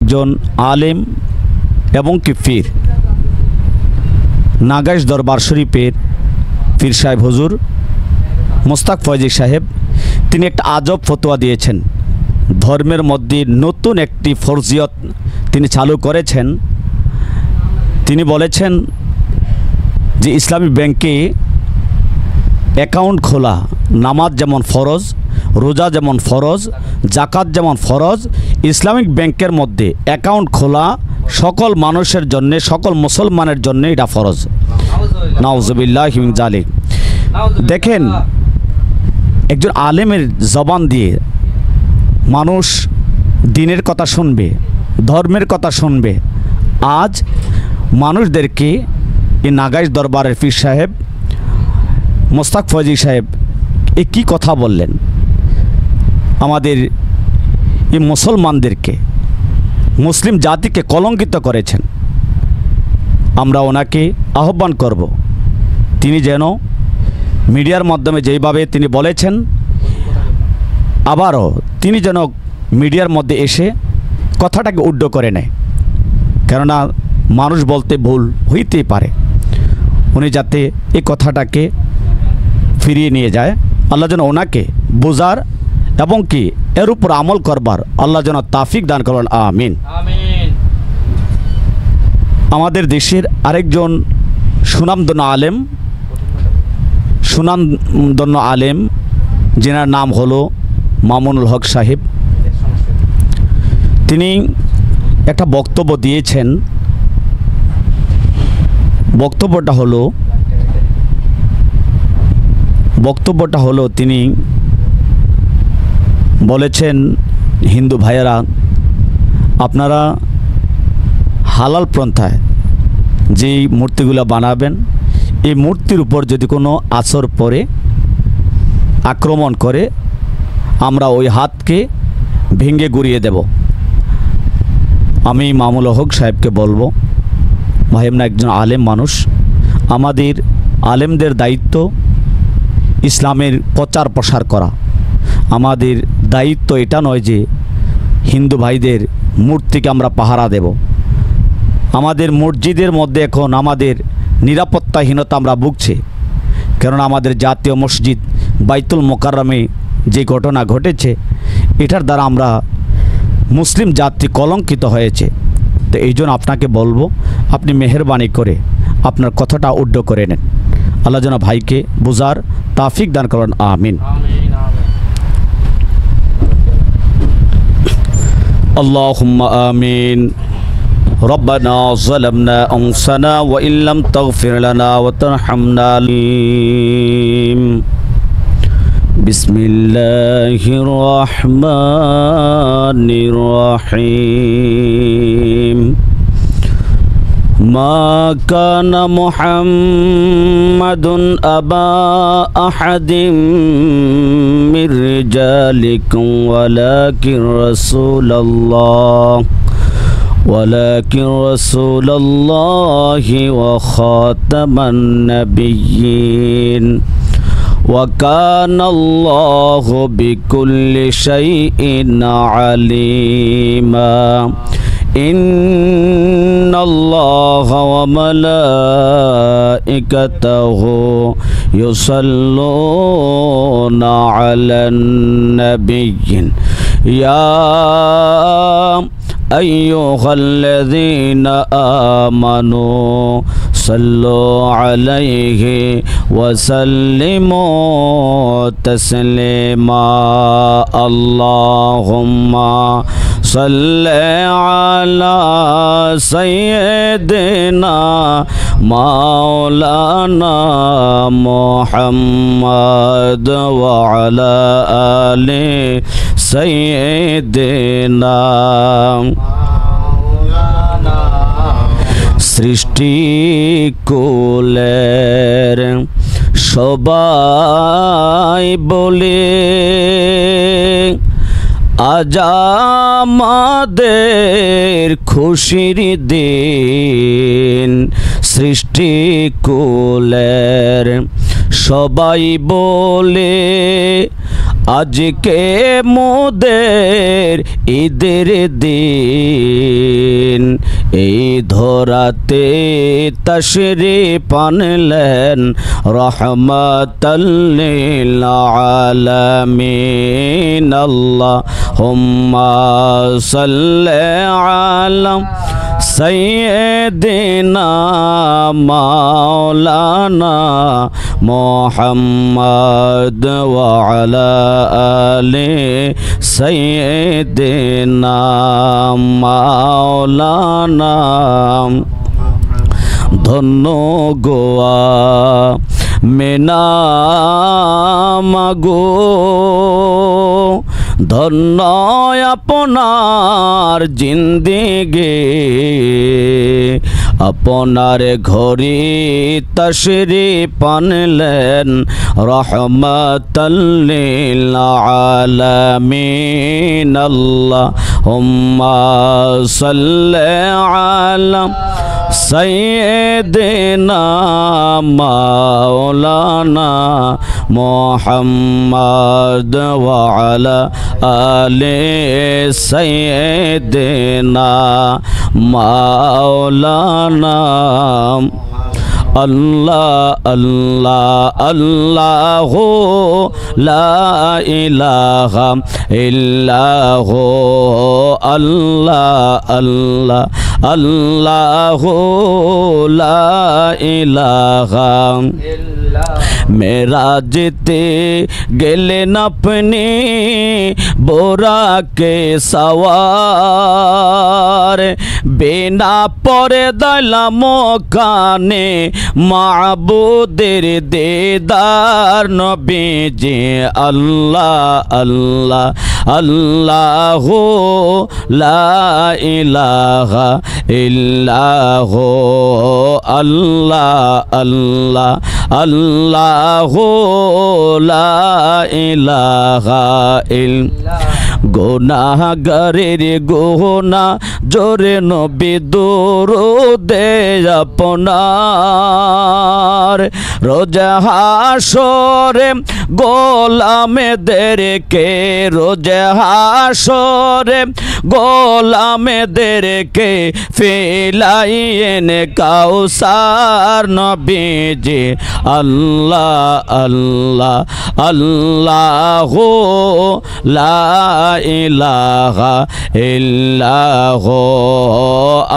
একজন আলেম এবং কি পীর, নাগাইশ দরবার শরীফের পীর সাহেব হুজুর মোস্তাক ফয়জি সাহেব, তিনি একটা আজব ফতোয়া দিয়েছেন। ধর্মের মধ্যে নতুন একটি ফরজিয়ত তিনি চালু করেছেন। তিনি বলেছেন যে ইসলামী ব্যাংকে অ্যাকাউন্ট খোলা নামাজ যেমন ফরজ, রোজা যেমন ফরজ, জাকাত যেমন ফরজ, ইসলামিক ব্যাংকের মধ্যে অ্যাকাউন্ট খোলা সকল মানুষের জন্য, সকল মুসলমানের জন্য এটা ফরজ। নাউজুবিল্লাহি মিন যালিক। দেখেন, একজন আলেমের জবান দিয়ে মানুষ দিনের কথা শুনবে, ধর্মের কথা শুনবে। আজ মানুষদেরকে এই নাগাইশ দরবারের পীর সাহেব মোস্তাক ফয়জি সাহেব এ কী কথা বললেন, আমাদের এই মুসলমানদেরকে, মুসলিম জাতিকে কলঙ্কিত করেছেন। আমরা ওনাকে আহ্বান করব, তিনি যেন মিডিয়ার মাধ্যমে যেইভাবে তিনি বলেছেন, আবারও তিনি যেন মিডিয়ার মধ্যে এসে কথাটাকে উড্ড করে নেয়। কেননা মানুষ বলতে ভুল হইতেই পারে। উনি যাতে এই কথাটাকে ফিরিয়ে নিয়ে যায়, আল্লাহ যেন ওনাকে বোঝার এবং কি এর উপর আমল করবার আল্লাহ যেন তাফিক দান করেন, আমিন। আমাদের দেশের আরেকজন সুনামধন্য আলেম যেনার নাম হলো মামুনুল হক সাহেব, তিনি একটা বক্তব্য দিয়েছেন। বক্তব্যটা হলো তিনি বলেছেন, হিন্দু ভাইয়েরা, আপনারা হালাল পন্থায় যেই মূর্তিগুলো বানাবেন, এই মূর্তির উপর যদি কোনো আসর পড়ে, আক্রমণ করে, আমরা ওই হাতকে ভেঙে গুড়িয়ে দেব। আমি মামুনুল হক সাহেবকে বলবো, ভাই আমরা একজন আলেম মানুষ, আমাদের আলেমদের দায়িত্ব ইসলামের প্রচার প্রসার করা। আমাদের দায়িত্ব এটা নয় যে হিন্দু ভাইদের মূর্তিকে আমরা পাহারা দেব। আমাদের মসজিদের মধ্যে এখন আমাদের নিরাপত্তাহীনতা আমরা ভুগছি, কারণ আমাদের জাতীয় মসজিদ বাইতুল মোকাররমে যে ঘটনা ঘটেছে, এটার দ্বারা আমরা মুসলিম জাতি কলঙ্কিত হয়েছে। তো এই জন্য আপনাকে বলবো, আপনি মেহেরবানি করে আপনার কথাটা উড্ড করে নেন। আল্লাহ যেন ভাইকে বুঝার তাফিক দান করেন, আমিন। আল্লাহুম্মা আমিন। রব্বানা যালামনা আনফুসানা ওয়া ইল্লাম তাগফির লানা ওয়া তারহামনা বিসমিল্লাহির রহমানির রহিম। মা কানা মুহাম্মাদুন আবা আহাদিম মির রিজালিকুম ওয়ালাকিন রাসূলুল্লাহি ওয়া খাতামান নাবিয়্যিন ওয়া কানাল্লাহু বিকুল্লি শাইইন আলিমা। ইন্নাল্লাহা ওয়া মালাইকাতাহু ইউসাল্লুনা আলান নাবিয়্যিন ইয়া আইয়ুহাল্লাযীনা আমানু সাল্লু আলাইহি ওয়া সাল্লিমু তাসলিমা। আল্লাহুম্মা সাল্লি আলা সাইয়্যিদিনা মাওলানা মুহাম্মদ ওয়া আলা আলি সাইয়্যিদিনা। সৃষ্টি কুলের সবাই বলে আজ আমাদের খুশির দিন। সৃষ্টি কুলের সবাই বলে আজকে মোদের ঈদের দিন। এই ধরাতে তশরিফ আনলেন রহমাতাল লিল আলামিন। আল্লাহুম্মা সাল্লি আলা সাইয়্যিদিনা মাওলানা মুহাম্মদ ওয়া আলা আলি সাইয়্যিদিনা মাওলানা। ধন্য গোয়া মেনা মাগো, ধন্য আপনার জিন্দেগি, আপনার ঘরে তশরিফ আনলেন রহমাতাল লিল আলামিন। আল্লাহুম্মা সাল্লি আলা সাইয়্যিদিনা মাওলানা মুহাম্মদ ওয়া আলা আলি সাইয়্যিদিনা মাওলানা। আল্লাহ আল্লাহ আল্লাহু লা ইলাহা ইল্লাহু, আল্লাহ আল্লাহ আল্লাহু লা ইলাহা মেরাজতে গেলেন আপনি বোরাকে সওয়ার, বিনা পর্দায় মকানে মাবুদের দিদার নবীজি। আল্লাহ আল্লাহ আল্লাহু লা ইলাহা ইল্লাহু, আল্লাহ আল্লাহ আল্লাহু লা ইলাহা ইল্লাল্লাহ। গুনাহগারের গুনাহ জোরে নবী দুরূদে আপনার, রোজা হাসরে গোলামেদেরকে, রোজা হাসরে গোলামেদেরকে ফিলাইয়েন কাউসার নবীজি। আল্লাহ আল্লাহ আল্লাহু লা ইলাহা ইল্লাহু,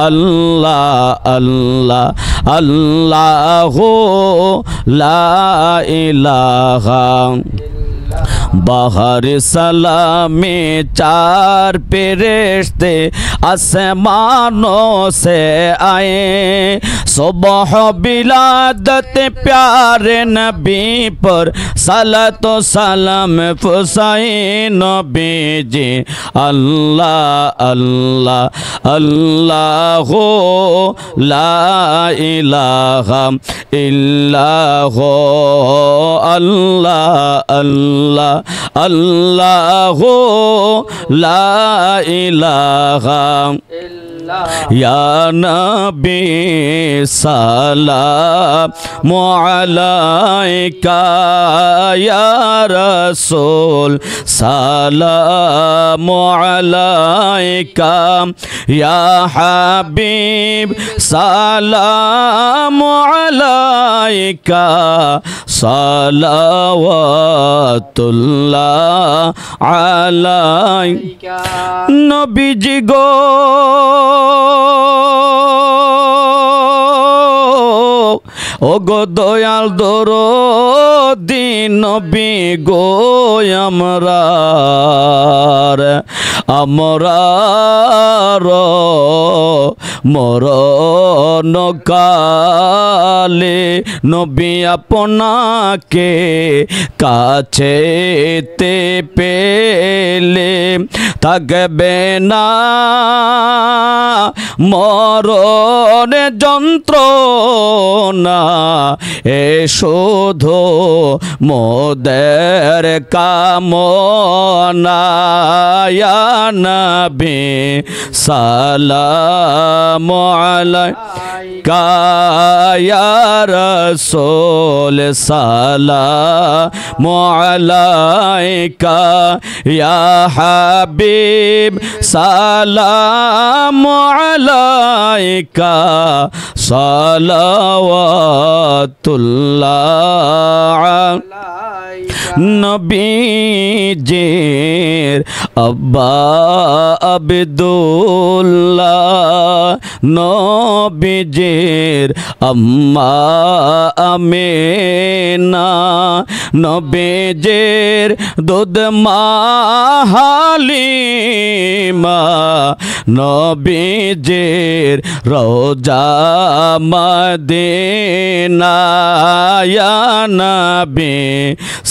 আল্লাহ আল্লাহ আল্লাহু লা ইলাহা। बाहर सलामी चार फरिश्ते आसमानों से आए, सुबह बिलादत प्यारे नबी पर सलातो सलाम फुसाई नबी जी। अल्लाह अल्लाह अल्लाहु ला इलाहा इल्लाहु, अल्लाह अल्लाह अल्लाहु ला इलाहा या नबी सलाम अलैका, या रसूल सलाम अलैका, या हबीब सलाम अलैका, सलावतुल्लाह अलैका। नबी जी गो ও গো দয়াল দরদি নবী গো, আমরার মরণ কালে নবী আপনাকে কাছেতে পেলে থাকবে না মরণ যন্ত্রণা, এ শুধু মোদের কামনা। ইয়া নবী সালামু আলাইকা, ইয়া রাসূল সালামু আলাইকা, ইয়া হাবিব সালামু আলাইকা, আলাইকা সালাওয়াতুল্লাহ নবীজির আব্বা আব্দুল্লাহ নবীজির আম্মা আমিনা নবীজির দুধ মা হালিমা নবীজির রওজা মদিনা ইয়া নবী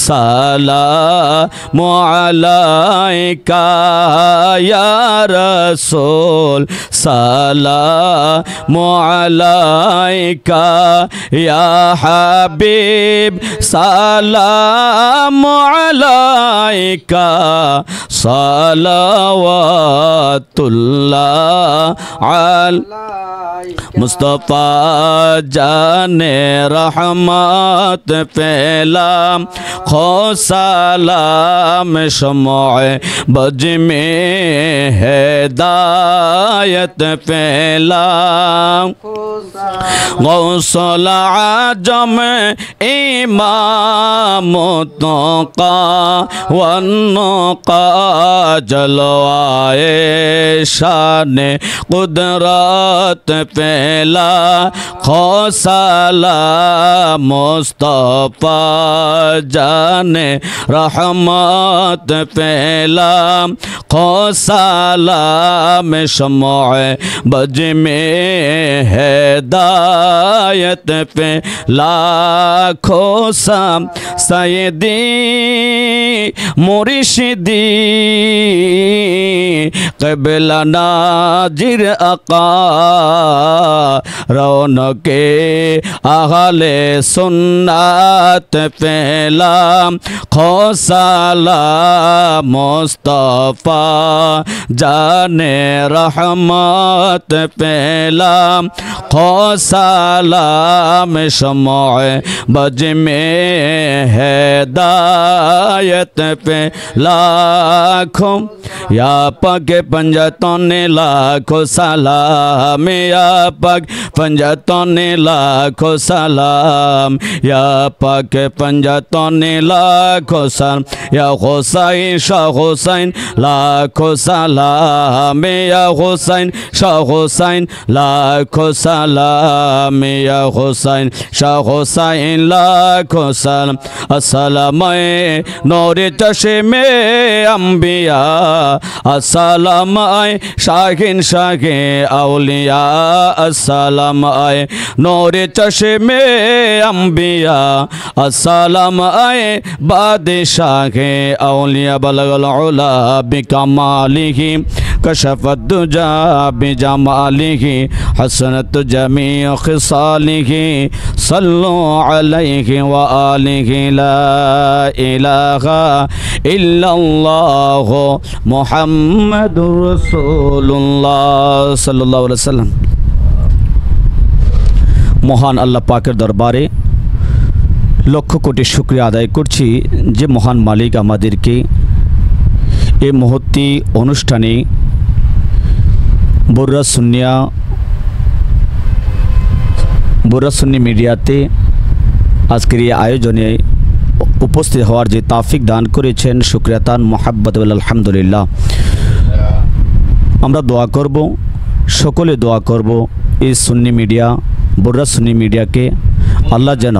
সালামু আলাইকা ইয়া রাসূল সালামু আলাইকা ইয়া হাবিব সালামু আলাইকা সালাওয়াতুল্লাহ মুস্তফা জানে রহমত পেলাম খো সালাম সময় বজ মে হেদায়ত পেলাম গৌসল আজম ইমাম তোকা वन्नका जलवाए शान कुदरत पेला खौसाला मुस्तफा जाने रहमत पेला खौसाला में शमोए बज में हिदायत पे लाखों साम सैदी मुर्शिदी क़िबला नाजिर आका रौनके अहले सुन्नत पेला खौसाला मुस्तफा जाने रहमत पेला खौसाला में शमोए बज में हिदायत पे लाखों या पग पंजतों ने लाखों सलाम या पग पंजतों ने लाखों सलाम या पग पंजतों ने लाखों सलाम या हुसैन शाह हुसैन लाखों सलाम या हुसैन शाह हुसैन लाखों सलाम या हुसैन शाह हुसैन लाखों सलाम अस्सलाम नूरे चश्मे अंबिया अस्सलाम शाहीन शाहे औलिया अस्सलाम नूरे चश्मे अंबिया अस्सलाम बादशाहे औलिया बलगल उला बिकमालिही कशफत दुजा बिजमालिही हसनत जमी खिसालिही सल्लु अलैहि व आलिहि ला इलाहा इल्लल्लाहु मुहम्मदुर रसूलुल्लाह सल्लल्लाहु अलैहि वसल्लम। মহান আল্লাহ পাকের দরবারে লক্ষ কোটি শুকরিয়া আদায় করছি যে মহান মালিক আমাদেরকে এই মুহূর্তে অনুষ্ঠানে বুররা সুন্নি মিডিয়াতে আজকের এই আয়োজনে উপস্থিত হওয়ার যে তাফিক দান করেছেন শুকরিয়া তান মোহাব্বত আলহামদুলিল্লাহ। আমরা দোয়া করব, সকলে দোয়া করব এই সুন্নি মিডিয়া বুররা সুন্নি মিডিয়াকে আল্লাহ যেন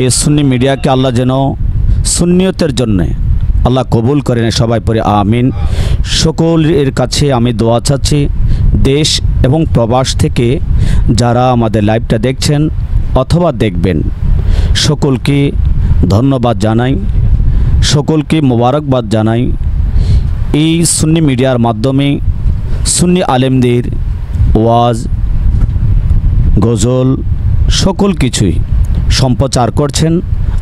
এই সুন্নি মিডিয়াকে আল্লাহ যেন সুন্নিয়তের জন্য আল্লাহ কবুল করেন। সবাই পড়ে আমিন। সকলের কাছে আমি দোয়া চাচ্ছি দেশ এবং প্রবাস থেকে যারা আমাদের লাইভটা দেখছেন অথবা দেখবেন সকলকে ধন্যবাদ জানাই, সকলকে মোবারকবাদ জানাই। এই সুন্নি মিডিয়ার মাধ্যমে সুন্নি আলেমদের ওয়াজ গজল সকল কিছুই সম্প্রচার করছেন।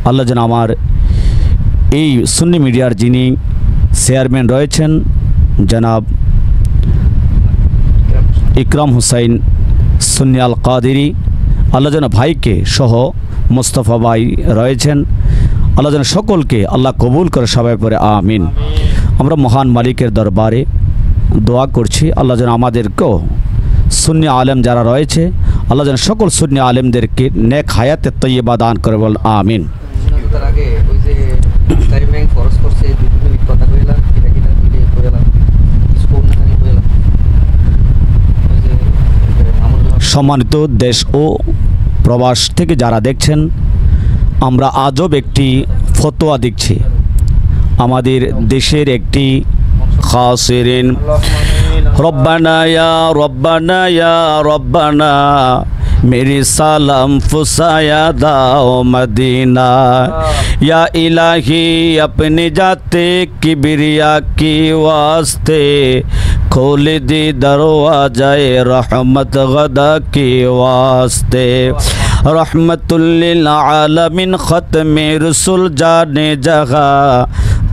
আল্লাহ যেন আমার এই সুন্নি মিডিয়ার যিনি চেয়ারম্যান রয়েছেন জনাব ইকরাম হুসাইন সুন্নি আল কাদেরি, আল্লাহ যেন ভাইকে সহ মোস্তফা ভাই রয়েছেন, আল্লাহ যেন সকলকে আল্লাহ কবুল করে সবাই পরে আমিন। আমরা মহান মালিকের দরবারে দোয়া করছি আল্লাহ যেন আমাদেরকেও সুন্নি আলেম যারা রয়েছে আল্লাহ যেন সকল সুন্নি আলেমদেরকে নেক হায়াতে তৈয়বা দান করে বল আমিন। তার আগে ওই যে ইসলামী ব্যাংক খরচ করছে 2 মিনিট কথা কইলাম, এটা কিনা দিলে কইলাম স্কুল না জানি কইলাম ওই যে সম্মানিত দেশ ও প্রবাস থেকে যারা দেখছেন, আমরা আজব একটি ফতোয়া দিচ্ছি। আমাদের দেশের একটি খাসিরিন রব্বানা ইয়া রব্বানা ইয়া রব্বানা मेरी सालम फुसाया दाओ मदीना या इलाही अपनी जाते किबरिया की वास्ते खोल दी दरवाज़ाए रहमत गदा की वास्ते रहमतुल लिल आलमीन ख़त्मे रसूल जाने जगह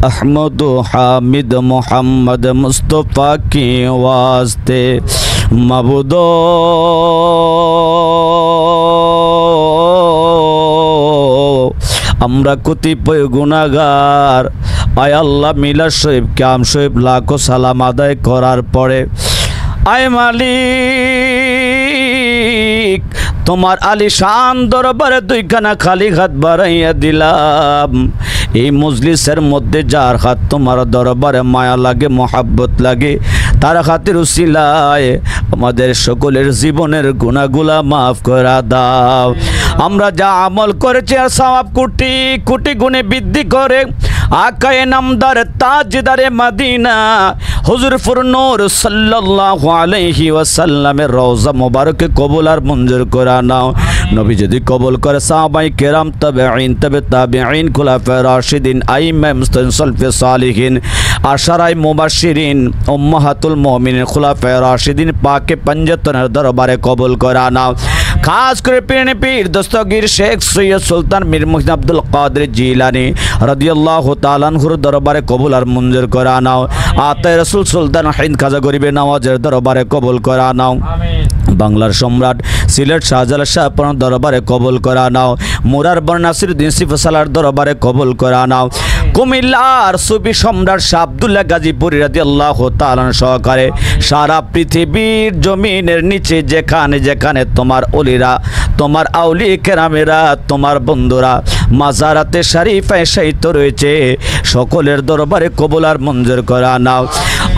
अहमद हामिद मोहम्मद मुस्तफ़ा की वास्ते माबूदो আমরা কতিপয় গুনাহগার, আয় আল্লাহ মিলাদ শরীফ কিয়াম শরীফ লাখো সালাম আদায় করার পরে আয় মালিক তোমার আলিশান দরবারে 2খানা খালি হাত বাড়াইয়া দিলাম। এই মজলিসের মধ্যে যার হাত তোমার দরবারে মায়া লাগে, মহাব্বত লাগে, তার হাতের উসিলায় আমাদের সকলের জীবনের গুনাহগুলা মাফ করে দাও। আমরা যা আমল করেছি আর সওয়াব কোটি কোটি গুণে বৃদ্ধি করে আকায়ে নামদার তাজদারে মদিনা হুজুর ফুরনূর সাল্লাল্লাহু আলাইহি ওয়াসাল্লামের রওজা মোবারকে কবুল আর মঞ্জুর করে নাও। নবী যদি কবুল করে সাহাবায়ে কেরাম, তাবেঈন, তবে তাবেঈন, খুলাফায়ে রাশিদিন, আইম্মায়ে মুস্তাকিম, সলফে সালিহিন, আশারায়ে মুবাশশিরিন, উম্মাহাতুল মুমিনিন, খুলাফায়ে রাশিদিন পাকে পঞ্জতনের দরবারে কবুল করে নাও। খাস করে পীর দস্তগীর শেখ সৈয়দ সুলতান মীর মুহসিন আব্দুল কাদের জিলানী রাদিয়াল্লাহু তাআলা আনহুর দরবারে কবুল আর মঞ্জুর করে নাও। আতায়ে রাসূল সুলতান হিন্দ খাজা গরিবে নওয়াজের দরবারে কবুল করে নাও। বাংলার সম্রাট সিলেট শাহজালাল শাহপরান দরবারে কবুল করে নাও। মুরার বর নাসিরউদ্দিন সিফসালার দরবারে কবুল করে নাও। কুমিল্লার সুফি সম্রাট শাহ আব্দুল্লাহ গাজীপুরী রাদিয়াল্লাহু তাআলা সহকারে সারা পৃথিবীর জমিনের নিচে যেখানে যেখানে তোমার ওলিরা, তোমার আউলিয়া কেরামেরা, তোমার বন্ধুরা মাজারাতে শরীফে শহীদ রয়েছে, সকলের দরবারে কবুল আর মঞ্জুর করে নাও।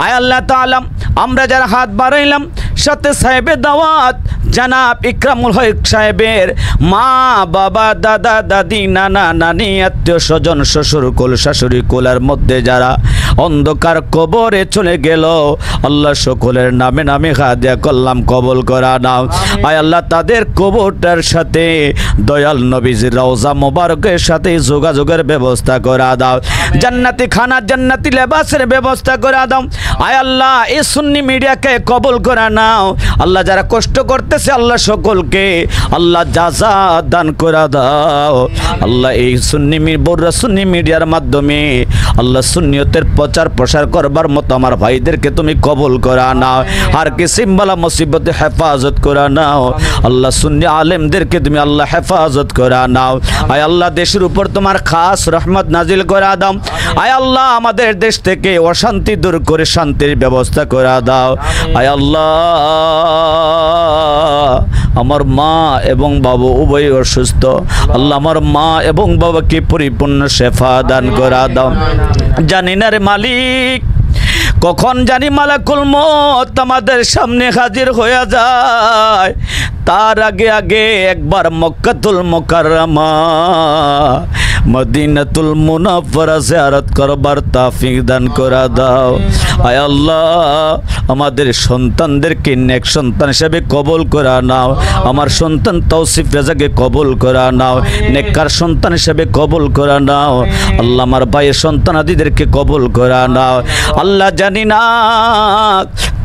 আয় আল্লাহ তাআলা, আমরা যারা হাত বাড়াইলাম সাথে সাহেবের দাওয়াত জনাব ইকরামুল হক সাহেবের মা বাবা দাদা দাদি নানা নানি আত্মীয় স্বজন শ্বশুর কুল শাশুড়ি কুলের মধ্যে যারা অন্ধকার কবরে চলে গেল, আল্লাহ সকলের নামে নামে হাদিয়া করলাম কবুল করা নাও। আয় আল্লাহ তাদের কবরটার সাথে দয়াল নবীজির রওজা মোবারকের সাথে যোগাযোগের ব্যবস্থা করে দাও। জান্নাতি খানা জান্নাতি লেবাসের ব্যবস্থা করে দাও। আয় আল্লাহ এই সুন্নি মিডিয়াকে কবুল করে নাও। আল্লাহ যারা কষ্ট করতেছে আল্লাহ সকলকে আল্লাহ জাযা দান করে দাও। আল্লাহ এই সুন্নি মিডিয়ার মাধ্যমে আল্লাহ সুন্নিয়তের প্রচার প্রসার করবার মতো আমার ভাইদেরকে তুমি কবুল করে নাও। আর কিসিম বালা মুসিবতে হেফাজত করে নাও। আল্লাহ সুন্নি আলেমদেরকে তুমি আল্লাহ হেফাজত করে নাও। আয় আল্লাহ দেশের উপর তোমার খাস রহমত নাজিল করে দাও। আয় আল্লাহ আমাদের দেশ থেকে অশান্তি দূর করে শান্তির ব্যবস্থা করে দাও। আয় আল্লাহ আমার মা এবং বাবা উভয় অসুস্থ, আল্লাহ আমার মা এবং বাবাকে পরিপূর্ণ শেফা দান করে দাও। জানি না রে মালিক কখন জানি মালাকুল মউত আমাদের সামনে হাজির হয়ে যায়, তার আগে আগে একবার মক্কাতুল মুকাররমা মদিনাতুল মুনাফফারা জিয়ারত করবার তৌফিক দান করে দাও। আয় আল্লাহ আমাদের সন্তানদেরকে নেক সন্তান হিসেবে কবুল করে নাও। আমার সন্তান তৌসিফ রেজাকে কবুল করে নাও, নেককার সন্তান হিসেবে কবুল করে নাও। আল্লাহ আমার ভাইয়ের সন্তান আদিদেরকে কবুল করে নাও। আল্লাহ জানি না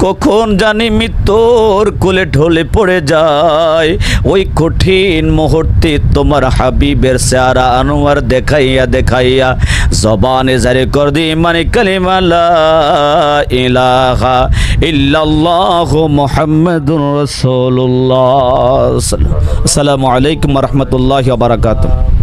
কখন জানি মৃত্যুর কোলে ঢলে পড়ে যায়, ওই কঠিন মুহূর্তে তোমার হাবিবের চেহারা আনোয়ার দেখাইয়া দেখাইয়া জবানে জারি কর দি মানে কালিমা লা ইলাহা ইল্লাল্লাহু মুহাম্মাদুর রাসূলুল্লাহ। আসসালামু আলাইকুম ওয়া রাহমাতুল্লাহি ওয়া বারাকাতুহু।